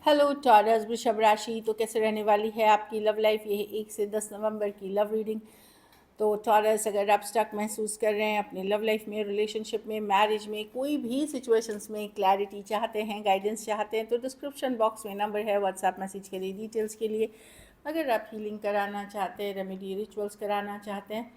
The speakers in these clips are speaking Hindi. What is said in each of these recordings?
हेलो टॉरस वृषभ राशि, तो कैसे रहने वाली है आपकी लव लाइफ। ये 1 से 10 नवंबर की लव रीडिंग। तो टॉरस, अगर आप स्टक महसूस कर रहे हैं अपनी लव लाइफ में, रिलेशनशिप में, मैरिज में, कोई भी सिचुएशंस में क्लैरिटी चाहते हैं, गाइडेंस चाहते हैं, तो डिस्क्रिप्शन बॉक्स में नंबर है, व्हाट्सएप मैसेज करिए डिटेल्स के लिए। अगर आप हीलिंग कराना चाहते हैं, रेमेडी रिचुअल्स कराना चाहते हैं,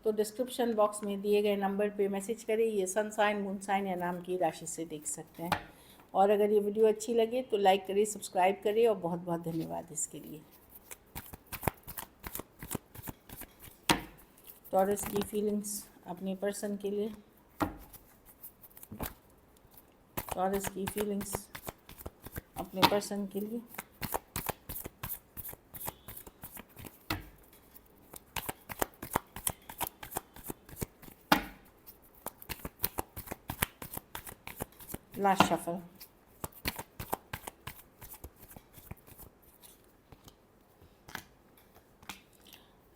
तो डिस्क्रिप्शन बॉक्स में दिए गए नंबर पे मैसेज करें। ये सन साइन, मून साइन या नाम की राशि से देख सकते हैं। और अगर ये वीडियो अच्छी लगे तो लाइक करिए, सब्सक्राइब करिए, और बहुत बहुत धन्यवाद इसके लिए। टॉरस की फीलिंग्स अपने पर्सन के लिए। टॉरस की फीलिंग्स अपने पर्सन के लिए। Last shuffle.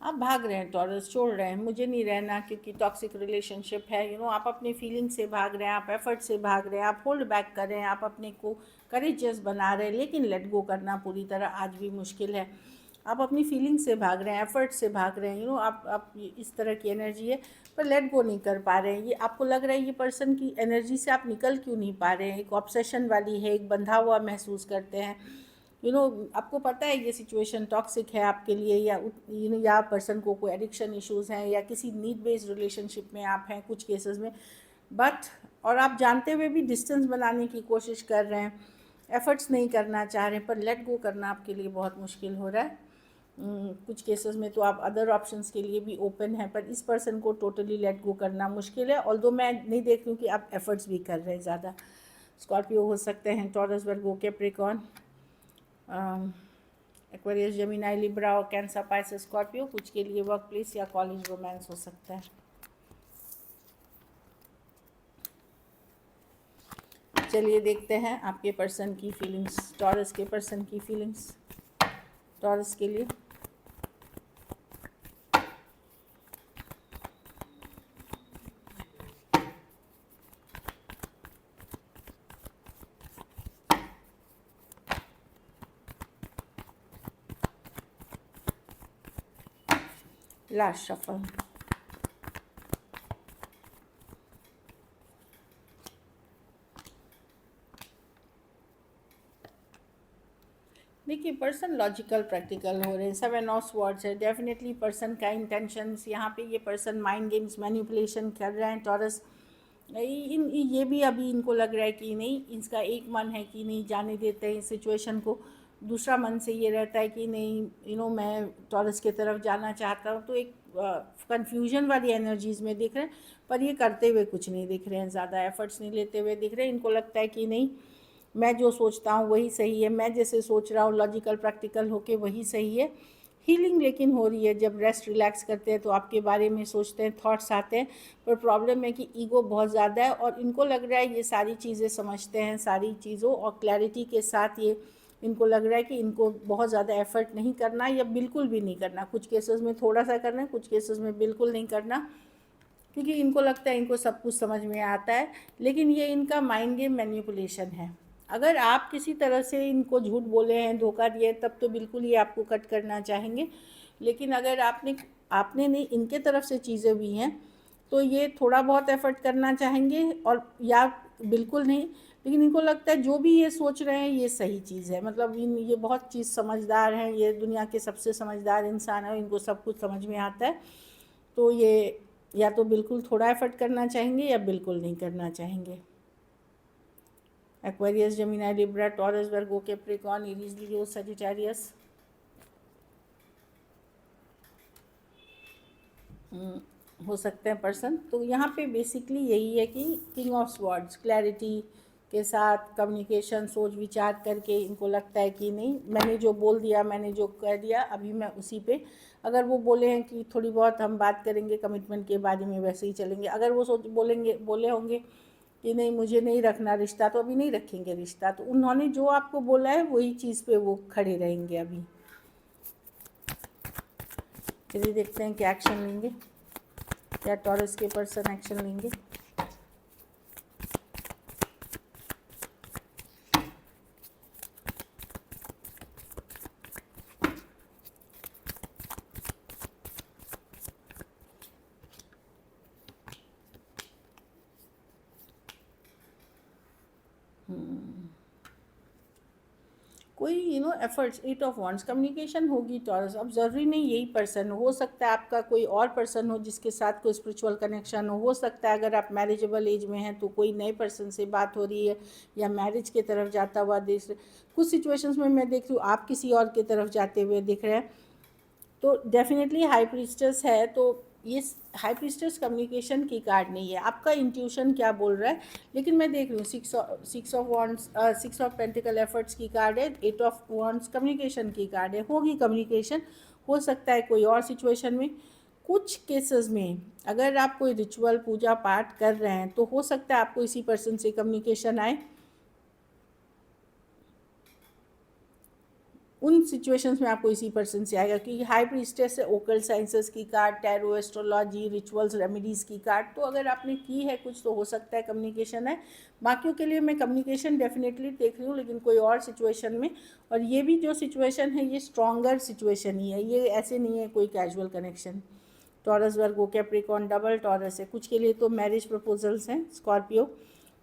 आप भाग रहे हैं टॉरस, छोड़ रहे हैं, मुझे नहीं रहना क्योंकि टॉक्सिक रिलेशनशिप है। आप अपने फीलिंग से भाग रहे हैं, आप एफर्ट से भाग रहे हैं, आप होल्ड बैक कर रहे हैं, आप अपने को करेजियस बना रहे हैं, लेकिन लेट गो करना पूरी तरह आज भी मुश्किल है। आप अपनी फीलिंग से भाग रहे हैं, एफर्ट से भाग रहे हैं, आप इस तरह की एनर्जी है, पर लेट गो नहीं कर पा रहे हैं। ये आपको लग रहा है ये पर्सन की एनर्जी से आप निकल क्यों नहीं पा रहे हैं। एक ऑब्सेशन वाली है, एक बंधा हुआ महसूस करते हैं। आपको पता है ये सिचुएशन टॉक्सिक है आपके लिए, या पर्सन को कोई एडिक्शन इश्यूज़ हैं, या किसी नीड बेस्ड रिलेशनशिप में आप हैं कुछ केसेस में। बट और आप जानते हुए भी डिस्टेंस बनाने की कोशिश कर रहे हैं, एफर्ट्स नहीं करना चाह रहे हैं, पर लेट गो करना आपके लिए बहुत मुश्किल हो रहा है। कुछ केसेस में तो आप अदर ऑप्शंस के लिए भी ओपन है, पर इस पर्सन को टोटली लेट गो करना मुश्किल है। ऑल्दो मैं नहीं देख रही हूँ कि आप एफर्ट्स भी कर रहे हैं ज़्यादा। स्कॉर्पियो हो सकते हैं, टॉरस, वर्गो, कैप्रिकॉर्न, एक्वेरियस, जेमिनी, लिब्रा और कैंसर, पाइसेस, स्कॉर्पियो। कुछ के लिए वर्क प्लेस या कॉलेज रोमांस हो सकता है। चलिए देखते हैं आपके पर्सन की फीलिंग्स, टॉरस के पर्सन की फीलिंग्स टॉरस के लिए। Last shuffle. देखिए, पर्सन लॉजिकल प्रैक्टिकल हो रहे हैं, 7 ऑफ स्वॉर्ड्स है। डेफिनेटली पर्सन का इंटेंशंस यहाँ पे, ये पर्सन माइंड गेम्स, मैनिपुलेशन कर रहे हैं टॉरस। ये भी अभी इनको लग रहा है कि नहीं, इसका एक मन है कि नहीं जाने देते हैं इस सिचुएशन को, दूसरा मन से ये रहता है कि नहीं मैं टॉरस की तरफ जाना चाहता हूँ। तो एक कन्फ्यूजन वाली एनर्जीज़ में दिख रहे हैं, पर ये करते हुए कुछ नहीं दिख रहे हैं, ज़्यादा एफर्ट्स नहीं लेते हुए दिख रहे हैं। इनको लगता है कि नहीं, मैं जो सोचता हूँ वही सही है, मैं जैसे सोच रहा हूँ लॉजिकल प्रैक्टिकल होके वही सही है। हीलिंग लेकिन हो रही है, जब रेस्ट रिलैक्स करते हैं तो आपके बारे में सोचते हैं, थॉट्स आते हैं, पर प्रॉब्लम है कि ईगो बहुत ज़्यादा है, और इनको लग रहा है ये सारी चीज़ें समझते हैं, सारी चीज़ों और क्लैरिटी के साथ ये इनको लग रहा है कि इनको बहुत ज़्यादा एफर्ट नहीं करना, या बिल्कुल भी नहीं करना। कुछ केसेस में थोड़ा सा करना है, कुछ केसेस में बिल्कुल नहीं करना, क्योंकि इनको लगता है इनको सब कुछ समझ में आता है। लेकिन ये इनका माइंड गेम, मैनिपुलेशन है। अगर आप किसी तरह से इनको झूठ बोले हैं, धोखा दिए, तब तो बिल्कुल ये आपको कट करना चाहेंगे। लेकिन अगर आपने नहीं, इनके तरफ से चीज़ें हुई हैं, तो ये थोड़ा बहुत एफर्ट करना चाहेंगे, और या बिल्कुल नहीं। लेकिन इनको लगता है जो भी ये सोच रहे हैं ये सही चीज़ है, मतलब ये बहुत चीज़ समझदार हैं, ये दुनिया के सबसे समझदार इंसान है, इनको सब कुछ समझ में आता है। तो ये या तो बिल्कुल थोड़ा एफर्ट करना चाहेंगे या बिल्कुल नहीं करना चाहेंगे। एक्वेरियस, जेमिनी, लिब्रा, टॉरस, वर्गो, कैप्रिकॉर्न, एरीज, लियो, सजिटेरियस। हो सकते हैं पर्सन। तो यहाँ पे बेसिकली यही है कि किंग ऑफ स्वॉर्ड्स, क्लैरिटी के साथ कम्युनिकेशन, सोच विचार करके इनको लगता है कि नहीं, मैंने जो बोल दिया, मैंने जो कह दिया, अभी मैं उसी पे। अगर वो बोले हैं कि थोड़ी बहुत हम बात करेंगे कमिटमेंट के बारे में, वैसे ही चलेंगे। अगर वो बोले होंगे कि नहीं मुझे नहीं रखना रिश्ता, तो अभी नहीं रखेंगे रिश्ता। तो उन्होंने जो आपको बोला है वही चीज़ पे वो खड़े रहेंगे अभी। चलिए देखते हैं क्या एक्शन लेंगे, क्या टॉरस के पर्सन एक्शन लेंगे। कोई एफर्ट्स, 8 ऑफ वांड्स, कम्युनिकेशन होगी टॉरस। अब ज़रूरी नहीं यही पर्सन हो सकता है आपका कोई और पर्सन हो जिसके साथ कोई स्पिरिचुअल कनेक्शन हो सकता है अगर आप मैरिजेबल एज में हैं तो कोई नए पर्सन से बात हो रही है या मैरिज की तरफ जाता हुआ देख रहे। कुछ सिचुएशंस में मैं देख रही हूँ आप किसी और की तरफ जाते हुए दिख रहे हैं, तो डेफिनेटली हाई प्रीस्टेस है। तो ये हाई प्रीस्टेस कम्युनिकेशन की कार्ड नहीं है, आपका इंट्यूशन क्या बोल रहा है। लेकिन मैं देख रही हूँ सिक्स ऑफ पेंटिकल एफर्ट्स की कार्ड है, 8 ऑफ वांड्स कम्युनिकेशन की कार्ड है। होगी कम्युनिकेशन, हो सकता है कोई और सिचुएशन में। कुछ केसेस में अगर आप कोई रिचुअल पूजा पाठ कर रहे हैं तो हो सकता है आपको इसी पर्सन से कम्युनिकेशन आए। उन सिचुएशंस में आपको इसी पर्सन से आएगा, क्योंकि हाई प्रीस्टेस है, ओकल साइंसेस की card, tarot, astrology, rituals, remedies की कार्ड। तो अगर आपने की है कुछ तो हो सकता है कम्युनिकेशन है। बाकियों के लिए मैं कम्युनिकेशन डेफिनेटली देख रही हूँ, लेकिन कोई और सिचुएशन में। और ये भी जो सिचुएशन है ये स्ट्रॉन्गर सिचुएशन ही है, ये ऐसे नहीं है कोई कैजुअल कनेक्शन। टॉरस, वर्गो, कैप्रिकॉर्न, डबल टॉरस है। कुछ के लिए तो मैरिज प्रपोजल्स हैं, स्कॉर्पियो,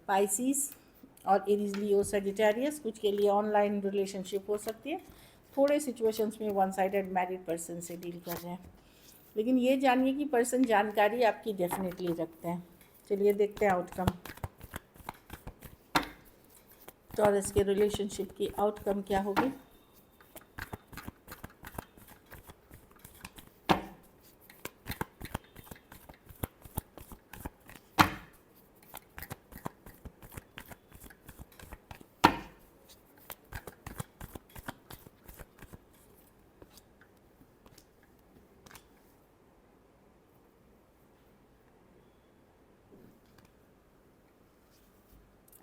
पाइसिस और एरीज, लियो, सजिटेरियस। कुछ के लिए ऑनलाइन रिलेशनशिप हो सकती है। थोड़े सिचुएशंस में वन साइडेड मैरिड पर्सन से डील कर रहे हैं। लेकिन ये जानिए कि पर्सन जानकारी आपकी डेफिनेटली रखते हैं। चलिए देखते हैं आउटकम, टॉरस के रिलेशनशिप की आउटकम क्या होगी।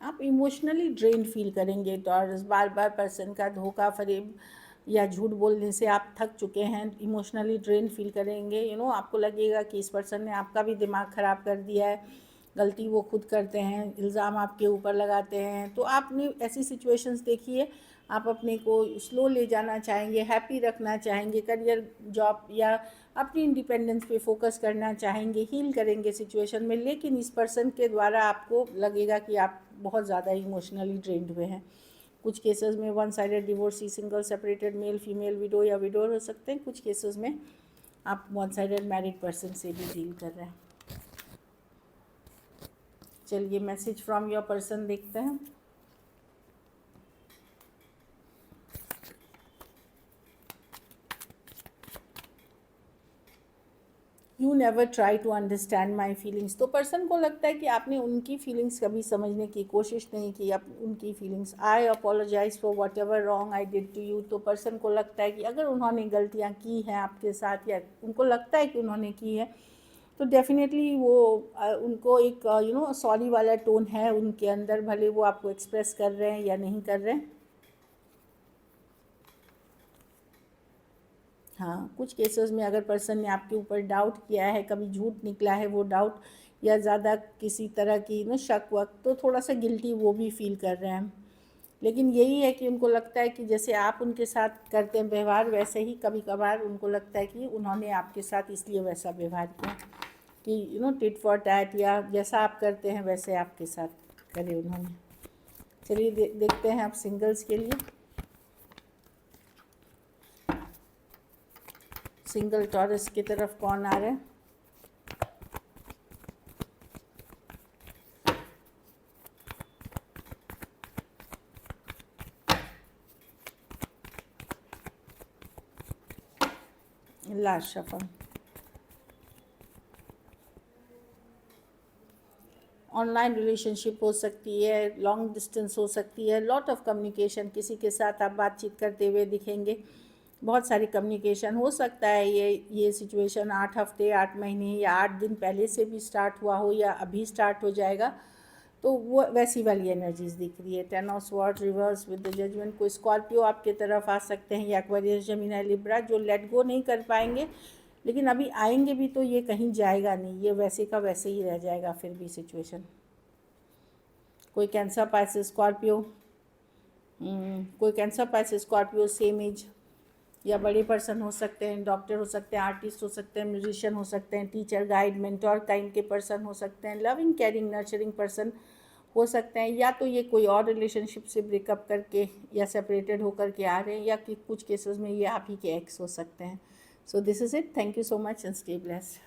आप इमोशनली ड्रेन फील करेंगे, टॉरस। बार बार पर्सन का धोखा, फरेब या झूठ बोलने से आप थक चुके हैं, इमोशनली ड्रेन फील करेंगे। आपको लगेगा कि इस पर्सन ने आपका भी दिमाग ख़राब कर दिया है। गलती वो खुद करते हैं, इल्ज़ाम आपके ऊपर लगाते हैं। तो आपने ऐसी सिचुएशंस देखी है, आप अपने को स्लो ले जाना चाहेंगे, हैप्पी रखना चाहेंगे, करियर, जॉब या अपनी इंडिपेंडेंस पे फोकस करना चाहेंगे, हील करेंगे सिचुएशन में। लेकिन इस पर्सन के द्वारा आपको लगेगा कि आप बहुत ज़्यादा इमोशनली ड्रेन्ड हुए हैं। कुछ केसेस में one sided divorcee, single, separated, male female, window या विडोर हो सकते हैं। कुछ केसेस में आप वन साइडेड मैरिड पर्सन से भी डील कर रहे हैं। चलिए मैसेज फ्रॉम योर पर्सन देखते हैं। You never try to understand my feelings. तो पर्सन को लगता है कि आपने उनकी फीलिंग्स कभी समझने की कोशिश नहीं की। आप उनकी feelings, I apologise for whatever wrong I did to you. तो पर्सन को लगता है कि अगर उन्होंने गलतियाँ की हैं आपके साथ, या उनको लगता है कि उन्होंने की है, तो डेफिनेटली वो उनको एक सॉरी वाला टोन है उनके अंदर, भले वो आपको एक्सप्रेस कर रहे हैं या नहीं कर रहे हैं। हाँ, कुछ केसेस में अगर पर्सन ने आपके ऊपर डाउट किया है, कभी झूठ निकला है वो डाउट, या ज़्यादा किसी तरह की शक वक, तो थोड़ा सा गिल्टी वो भी फील कर रहे हैं। लेकिन यही है कि उनको लगता है कि जैसे आप उनके साथ करते हैं व्यवहार, वैसे ही कभी कभार उनको लगता है कि उन्होंने आपके साथ इसलिए वैसा व्यवहार किया कि टिट फॉर टैट, या जैसा आप करते हैं वैसे आपके साथ करे उन्होंने। चलिए देखते हैं आप सिंगल्स के लिए। सिंगल टॉरस की तरफ कौन आ रहा है। Last shuffle. ऑनलाइन रिलेशनशिप हो सकती है, लॉन्ग डिस्टेंस हो सकती है, लॉट ऑफ कम्युनिकेशन, किसी के साथ आप बातचीत करते हुए दिखेंगे, बहुत सारी कम्युनिकेशन हो सकता है। ये सिचुएशन 8 हफ्ते, 8 महीने या 8 दिन पहले से भी स्टार्ट हुआ हो या अभी स्टार्ट हो जाएगा। तो वो वैसी वाली एनर्जीज दिख रही है। 10 of swords reverse with the judgement. कोई स्कॉर्पियो आपके तरफ आ सकते हैं, या एक्वेरियस, जेमिनी, लिब्रा, जो लेट गो नहीं कर पाएंगे, लेकिन अभी आएंगे भी तो ये कहीं जाएगा नहीं, ये वैसे का वैसे ही रह जाएगा फिर भी सिचुएशन। कोई कैंसर, पाइसेस, स्कॉर्पियो, कोई Cancer, Pisces, Scorpio same age, या बड़े पर्सन हो सकते हैं, डॉक्टर हो सकते हैं, आर्टिस्ट हो सकते हैं, म्यूजिशियन हो सकते हैं, टीचर, गाइड, मेंटोर काइंड के पर्सन हो सकते हैं, लविंग, केयरिंग, नर्चरिंग पर्सन हो सकते हैं, या तो ये कोई और रिलेशनशिप से ब्रेकअप करके या सेपरेटेड होकर के आ रहे हैं, या कि कुछ केसेस में ये आप ही के एक्स हो सकते हैं. So this is it. Thank you so much and stay blessed.